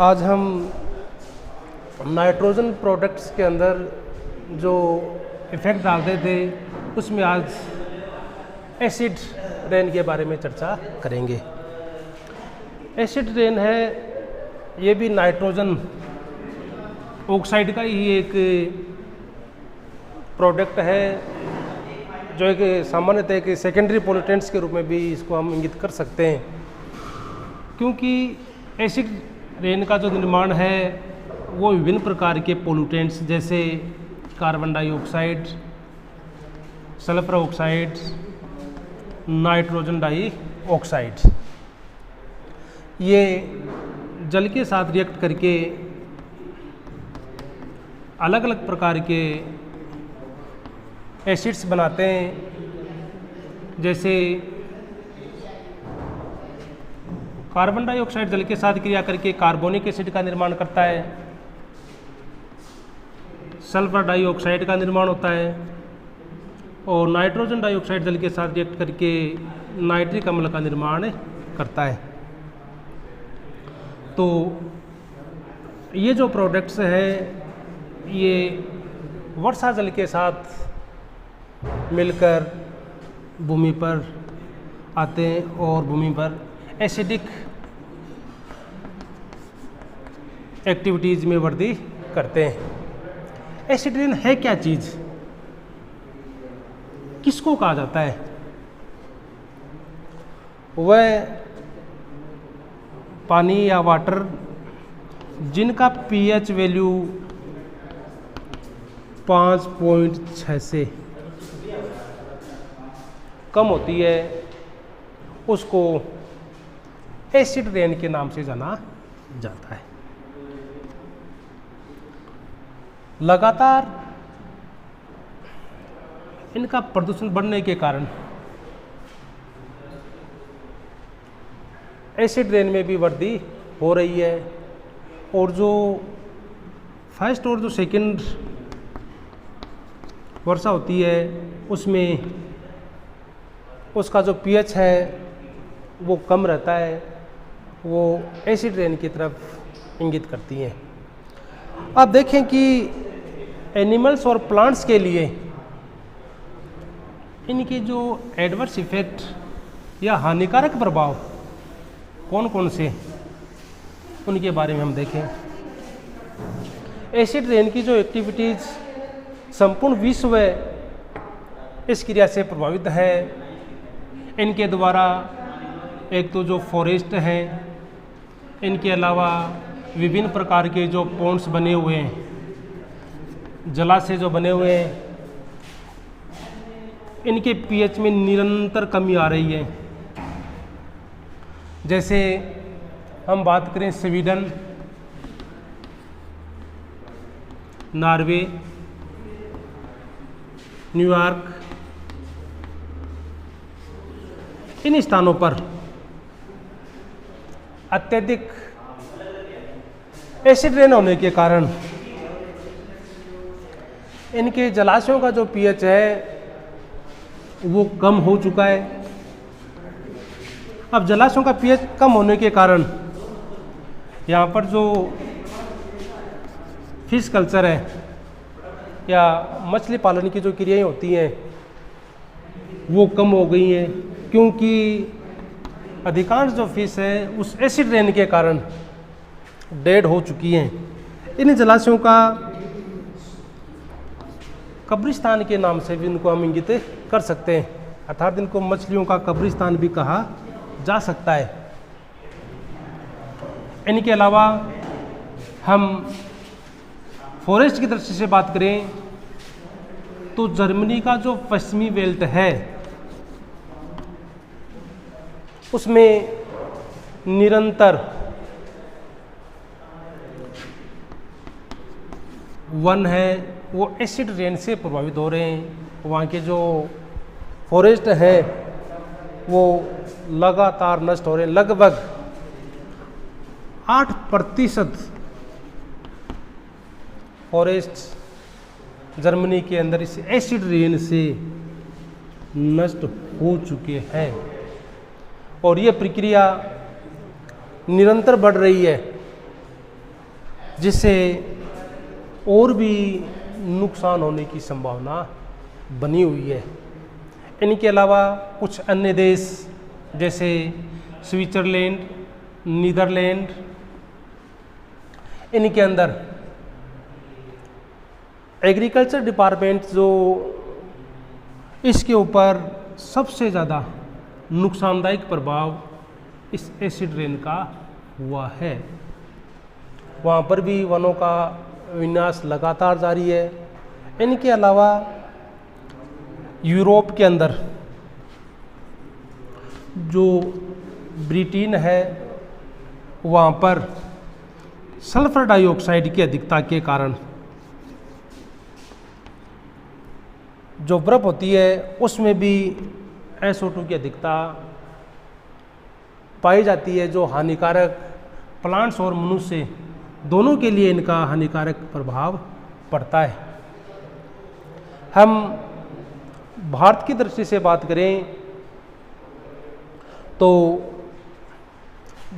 आज हम nitrogen products के अंदर जो इफ़ेक्ट डालते थे उसमें आज एसिड रेन के बारे में चर्चा करेंगे। एसिड रेन है, ये भी नाइट्रोजन ऑक्साइड का ही एक प्रोडक्ट है जो एक सामान्यतः एक सेकेंडरी पोल्यूटेंट्स के रूप में भी इसको हम इंगित कर सकते हैं, क्योंकि एसिड रेन का जो निर्माण है वो विभिन्न प्रकार के पोल्यूटेंट्स जैसे carbon dioxide, sulphur oxide, nitrogen dioxide, ये जल के साथ रिएक्ट करके अलग अलग प्रकार के एसिड्स बनाते हैं। जैसे कार्बन डाइऑक्साइड जल के साथ क्रिया करके कार्बोनिक एसिड का निर्माण करता है, सल्फर डाइऑक्साइड का निर्माण होता है और नाइट्रोजन डाइऑक्साइड जल के साथ रिएक्ट करके नाइट्रिक अम्ल का निर्माण करता है। तो ये जो प्रोडक्ट्स हैं ये वर्षा जल के साथ मिलकर भूमि पर आते हैं और भूमि पर एसिडिक एक्टिविटीज़ में वृद्धि करते हैं। एसिड रेन है क्या चीज़, किसको कहा जाता है? वह पानी या वाटर जिनका पीएच वैल्यू 5.6 से कम होती है उसको एसिड रेन के नाम से जाना जाता है। लगातार इनका प्रदूषण बढ़ने के कारण एसिड रेन में भी वृद्धि हो रही है और जो फर्स्ट और जो सेकंड वर्षा होती है उसमें उसका जो पीएच है वो कम रहता है, वो एसिड रेन की तरफ इंगित करती हैं। अब देखें कि एनिमल्स और प्लांट्स के लिए इनके जो एडवर्स इफेक्ट या हानिकारक प्रभाव कौन कौन से, उनके बारे में हम देखें। एसिड रेन की जो एक्टिविटीज़ संपूर्ण विश्व इस क्रिया से प्रभावित है। इनके द्वारा एक तो जो फॉरेस्ट हैं, इनके अलावा विभिन्न प्रकार के जो पॉन्ड्स बने हुए हैं, जलाशय जो बने हुए हैं, इनके पीएच में निरंतर कमी आ रही है। जैसे हम बात करें स्वीडन, नॉर्वे, न्यूयॉर्क, इन स्थानों पर अत्यधिक एसिड रेन होने के कारण इनके जलाशयों का जो पीएच है वो कम हो चुका है। अब जलाशयों का पीएच कम होने के कारण यहाँ पर जो फिश कल्चर है या मछली पालन की जो क्रियाएं होती हैं वो कम हो गई हैं, क्योंकि अधिकांश जो फिश है उस एसिड रेन के कारण डेड हो चुकी हैं। इन जलाशयों का कब्रिस्तान के नाम से भी इनको हम इंगित कर सकते हैं, अर्थात इनको मछलियों का कब्रिस्तान भी कहा जा सकता है। इनके अलावा हम फॉरेस्ट की दृष्टि से बात करें तो जर्मनी का जो पश्चिमी बेल्ट है उसमें निरंतर वन है वो एसिड रेन से प्रभावित हो रहे हैं। वहाँ के जो फॉरेस्ट है वो लगातार नष्ट हो रहे हैं। लगभग 8% फॉरेस्ट जर्मनी के अंदर इस एसिड रेन से नष्ट हो चुके हैं और ये प्रक्रिया निरंतर बढ़ रही है। जिससे और भी नुकसान होने की संभावना बनी हुई है। इनके अलावा कुछ अन्य देश जैसे स्विट्ज़रलैंड, नीदरलैंड, इनके अंदर एग्रीकल्चर डिपार्टमेंट जो इसके ऊपर सबसे ज़्यादा नुकसानदायक प्रभाव इस एसिड रेन का हुआ है। वहाँ पर भी वनों का विनाश लगातार जारी है। इनके अलावा यूरोप के अंदर जो ब्रिटेन है, वहाँ पर सल्फर डाइऑक्साइड की अधिकता के कारण जो बर्फ होती है उसमें भी SO2 की अधिकता पाई जाती है, जो हानिकारक प्लांट्स और मनुष्य दोनों के लिए इनका हानिकारक प्रभाव पड़ता है। हम भारत की दृष्टि से बात करें तो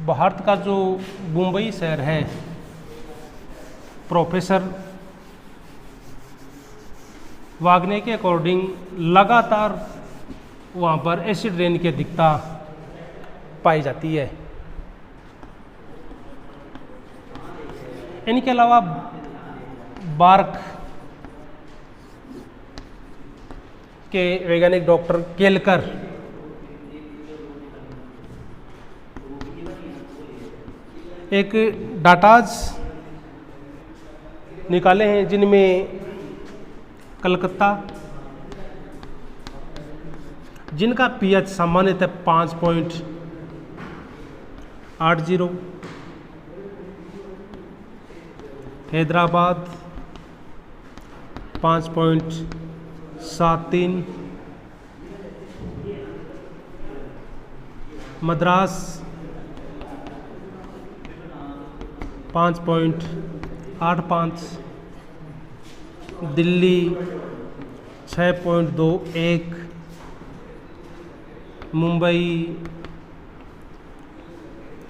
भारत का जो मुंबई शहर है, प्रोफेसर वाग्ने के अकॉर्डिंग लगातार वहाँ पर एसिड रेन की अधिकता पाई जाती है। इनके अलावा बार्क के वैज्ञानिक डॉक्टर केलकर एक डाटाज निकाले हैं, जिनमें कलकत्ता, जिनका pH सामान्यतः 5.80, हैदराबाद 5.73, मद्रास 5.85, दिल्ली 6.21, मुंबई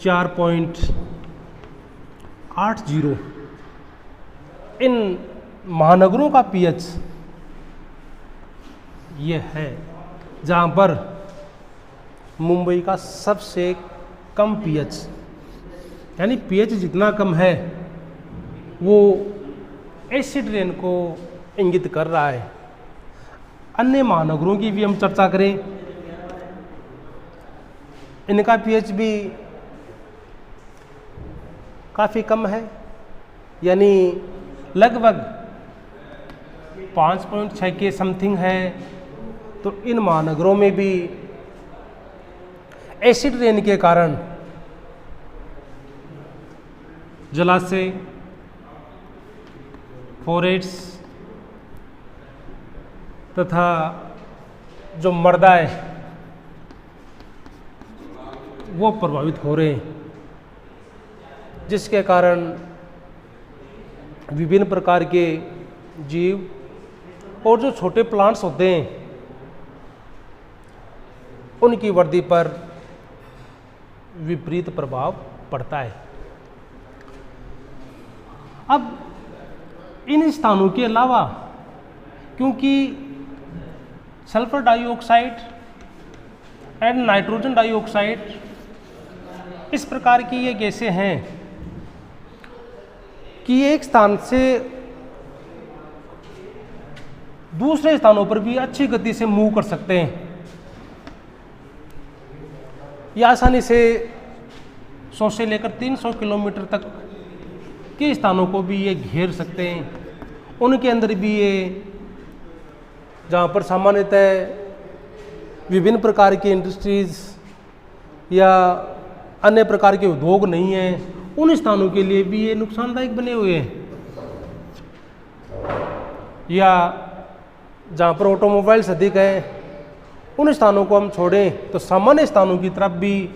4.80। इन महानगरों का pH ये है, जहाँ पर मुंबई का सबसे कम pH, यानी pH जितना कम है वो एसिड रेन को इंगित कर रहा है। अन्य महानगरों की भी हम चर्चा करें, इनका pH भी काफ़ी कम है, यानी लगभग 5.6 के समथिंग है। तो इन महानगरों में भी एसिड रेन के कारण जलाशय, फॉरेस्ट तथा जो मृदा है वो प्रभावित हो रहे हैं, जिसके कारण विभिन्न प्रकार के जीव और जो छोटे प्लांट्स होते हैं उनकी वृद्धि पर विपरीत प्रभाव पड़ता है। अब इन स्थानों के अलावा, क्योंकि sulphur dioxide and nitrogen dioxide इस प्रकार की ये गैसें हैं कि एक स्थान से दूसरे स्थानों पर भी अच्छी गति से मूव कर सकते हैं। ये आसानी से 100 से लेकर 300 किलोमीटर तक के स्थानों को भी ये घेर सकते हैं। उनके अंदर भी ये, जहाँ पर सामान्यतः विभिन्न प्रकार की इंडस्ट्रीज़ या अन्य प्रकार के उद्योग नहीं हैं, उन स्थानों के लिए भी ये नुकसानदायक बने हुए हैं। या जहाँ पर ऑटोमोबाइल्स अधिक हैं, उन स्थानों को हम छोड़ें तो सामान्य स्थानों की तरफ भी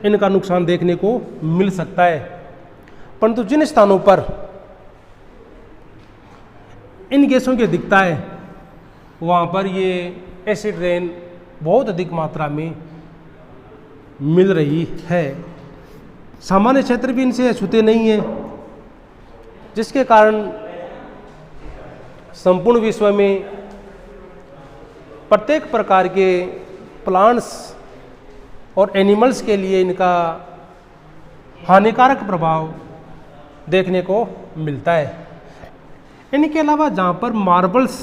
इनका नुकसान देखने को मिल सकता है। परंतु जिन स्थानों पर इन गैसों की अधिकता है वहाँ पर ये एसिड रेन बहुत अधिक मात्रा में मिल रही है। सामान्य क्षेत्र भी इनसे छूते नहीं हैं, जिसके कारण संपूर्ण विश्व में प्रत्येक प्रकार के प्लांट्स और एनिमल्स के लिए इनका हानिकारक प्रभाव देखने को मिलता है। इनके अलावा जहाँ पर मार्बल्स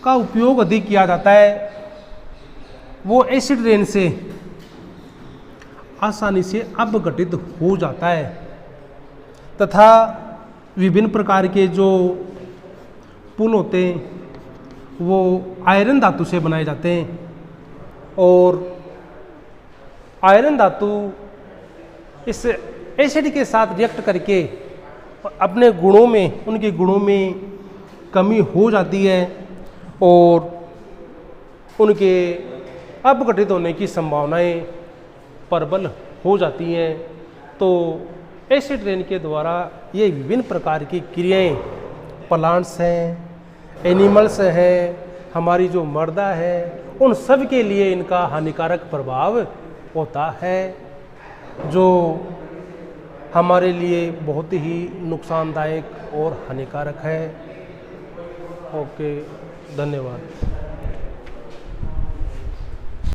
का उपयोग अधिक किया जाता है, वो एसिड रेन से आसानी से अपघटित हो जाता है तथा विभिन्न प्रकार के जो पुल होते हैं वो आयरन धातु से बनाए जाते हैं और आयरन धातु इस एसिड के साथ रिएक्ट करके अपने गुणों में, उनके गुणों में कमी हो जाती है और उनके अपघटित होने की संभावनाएं प्रबल हो जाती हैं। तो एसिड रेन के द्वारा ये विभिन्न प्रकार की क्रियाएं, प्लांट्स हैं, एनिमल्स हैं, हमारी जो मृदा है, उन सब के लिए इनका हानिकारक प्रभाव होता है, जो हमारे लिए बहुत ही नुकसानदायक और हानिकारक है। ओके, धन्यवाद।